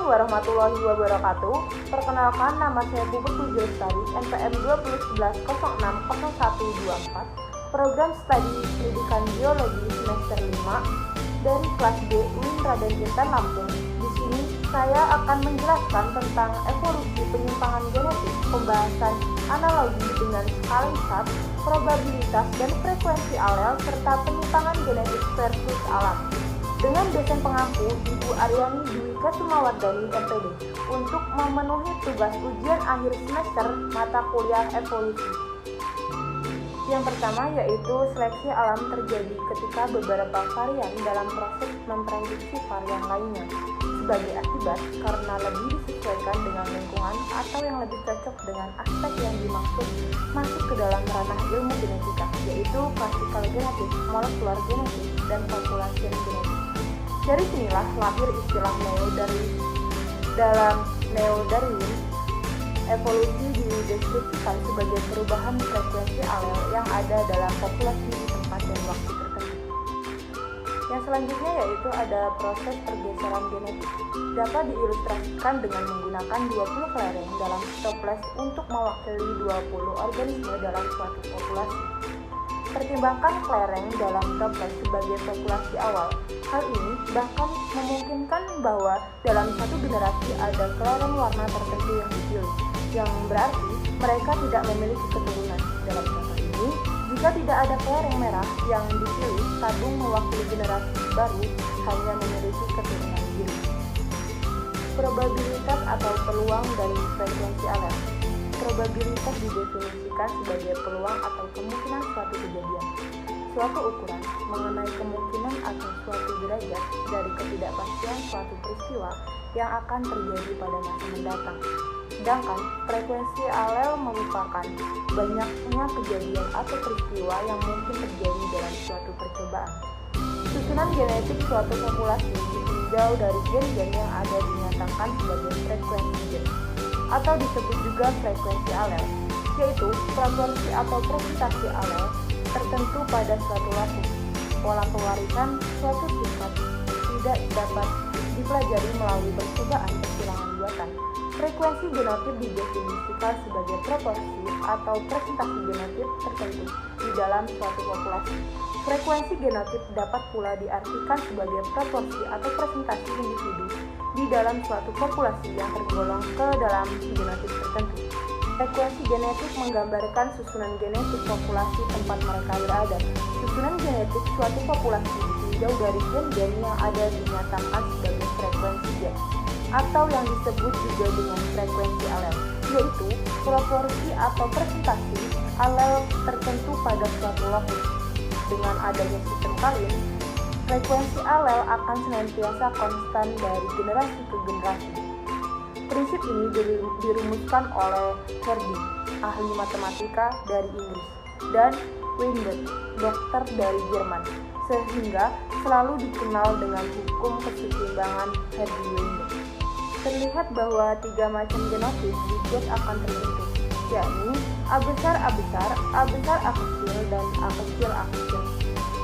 warahmatullahi wabarakatuh. Perkenalkan, nama saya Puput Puji Lestari, NPM 2011-06-0124, Program Studi Pendidikan Biologi semester 5 dari kelas B UIN Raden Intan Lampung. Di sini saya akan menjelaskan tentang evolusi penyimpangan genetik, pembahasan analogi dengan skala hisap, probabilitas dan frekuensi alel serta penyimpangan genetik versus alam. Dengan dosen pengampu Ibu Aryani Dwi Kusumawardani MPD untuk memenuhi tugas ujian akhir semester mata kuliah evolusi. Yang pertama yaitu seleksi alam terjadi ketika beberapa varian dalam proses memproduksi varian lainnya sebagai akibat karena lebih disesuaikan dengan lingkungan atau yang lebih cocok dengan aspek yang dimaksud masuk ke dalam ranah ilmu genetika, yaitu classical genetik, molekular genetik, dan population genetik. Dari sinilah lahir istilah neo-Darwin. Dalam neo-Darwin, evolusi dideskripsikan sebagai perubahan frekuensi alel yang ada dalam populasi di tempat dan waktu tertentu. Yang selanjutnya yaitu ada proses pergeseran genetik. Dapat diilustrasikan dengan menggunakan 20 kelereng dalam stoples untuk mewakili 20 organisme dalam suatu populasi. Pertimbangkan kelereng dalam toples sebagai populasi awal. Hal ini bahkan memungkinkan bahwa dalam satu generasi ada kelereng warna tertentu yang dipilih, yang berarti mereka tidak memiliki keturunan. Dalam contoh ini, jika tidak ada kelereng merah yang dipilih, tabung mewakili generasi baru hanya memiliki keturunan biru. Probabilitas atau peluang dari frekuensi alel. Probabilitas didefinisikan sebagai peluang atau kemungkinan suatu kejadian, suatu ukuran mengenai kemungkinan atau suatu derajat dari ketidakpastian suatu peristiwa yang akan terjadi pada masa mendatang. Sedangkan frekuensi alel merupakan banyaknya kejadian atau peristiwa yang mungkin terjadi dalam suatu percobaan. Susunan genetik suatu populasi ditinjau dari gen-gen yang ada dinyatakan sebagai frekuensi gen, atau disebut juga frekuensi alel, yaitu proporsi atau presentasi alel tertentu pada suatu waktu. Pola pewarisan suatu sifat tidak dapat dipelajari melalui percobaan persilangan buatan. Frekuensi genotip didefinisikan sebagai proporsi atau presentasi genotip tertentu di dalam suatu populasi. Frekuensi genotip dapat pula diartikan sebagai proporsi atau presentasi individu di dalam suatu populasi yang tergolong ke dalam genotip tertentu. Frekuensi genetik menggambarkan susunan genetik populasi tempat mereka berada. Susunan genetik suatu populasi ditinjau dari gen-gen yang ada dinyatakan sebagai frekuensi gen, atau yang disebut juga dengan frekuensi alel, yaitu proporsi atau presentasi alel tertentu pada suatu waktu. Dengan adanya sistem kawin, frekuensi alel akan senantiasa konstan dari generasi ke generasi. Prinsip ini dirumuskan oleh Hardy, ahli matematika dari Inggris, dan Weinberg, dokter dari Jerman, sehingga selalu dikenal dengan hukum keseimbangan Hardy-Weinberg. Terlihat bahwa 3 macam genotip dibuat akan terbentuk, yakni A besar A besar, A besar A kecil, dan A kecil A kecil,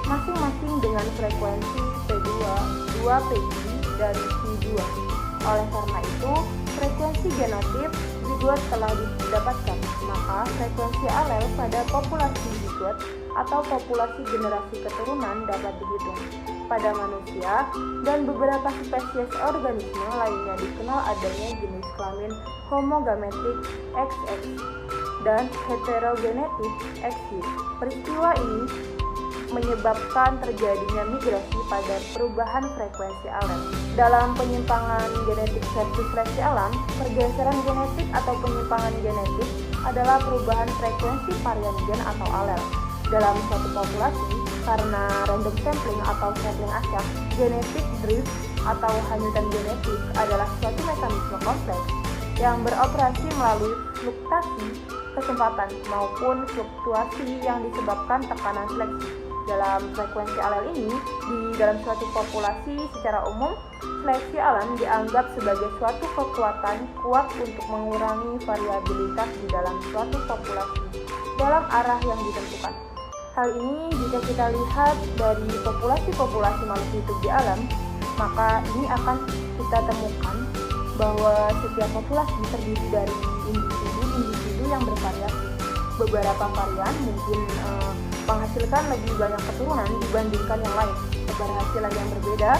masing-masing dengan frekuensi P2, 2Pi, dan Pi2. Oleh karena itu, frekuensi genotip zigot telah didapatkan, maka frekuensi alel pada populasi zigot atau populasi generasi keturunan dapat dihitung. Pada manusia dan beberapa spesies organisme lainnya dikenal adanya jenis kelamin homogametik XX dan heterogenetik XY. Peristiwa ini menyebabkan terjadinya migrasi pada perubahan frekuensi alel. Dalam penyimpangan genetik versus seleksi alam, pergeseran genetik atau penyimpangan genetik adalah perubahan frekuensi varian gen atau alel. Dalam suatu populasi, karena random sampling atau sampling acak, genetic drift atau hanyutan genetik adalah suatu mekanisme kompleks yang beroperasi melalui fluktuasi kesempatan maupun fluktuasi yang disebabkan tekanan seleksi. Dalam frekuensi alel ini, di dalam suatu populasi secara umum, seleksi alam dianggap sebagai suatu kekuatan kuat untuk mengurangi variabilitas di dalam suatu populasi dalam arah yang ditentukan. Hal ini jika kita lihat dari populasi-populasi makhluk hidup di alam, maka ini akan kita temukan bahwa setiap populasi terdiri dari individu-individu yang bervariasi. Beberapa varian mungkin menghasilkan lebih banyak keturunan dibandingkan yang lain. Keberhasilan yang berbeda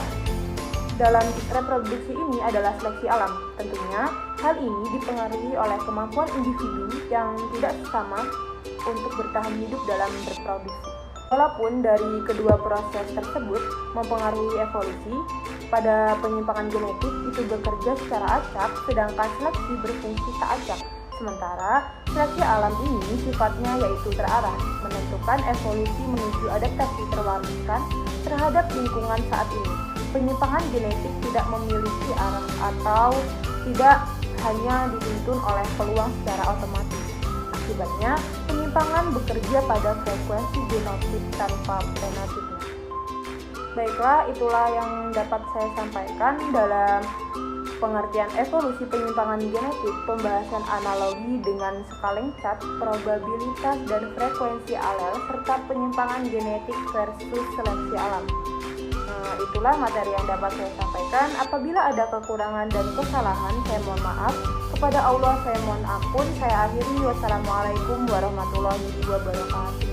dalam reproduksi ini adalah seleksi alam. Tentunya, hal ini dipengaruhi oleh kemampuan individu yang tidak sama untuk bertahan hidup dalam berproduksi. Walaupun dari kedua proses tersebut mempengaruhi evolusi, pada penyimpangan genetik itu bekerja secara acak, sedangkan seleksi berfungsi tak acak. Sementara, seleksi alam ini sifatnya yaitu terarah, menentukan evolusi menuju adaptasi terwariskan terhadap lingkungan saat ini. Penyimpangan genetik tidak memiliki arah atau tidak hanya dituntun oleh peluang secara otomatis. Akibatnya, penyimpangan bekerja pada frekuensi genotip tanpa fenotipnya. Baiklah, itulah yang dapat saya sampaikan dalam pengertian evolusi penyimpangan genetik, pembahasan analogi dengan skalengcat, probabilitas dan frekuensi alel, serta penyimpangan genetik versus seleksi alam. Itulah materi yang dapat saya sampaikan. Apabila ada kekurangan dan kesalahan, saya mohon maaf. Kepada Allah saya mohon ampun. Saya akhiri. Wassalamualaikum warahmatullahi wabarakatuh.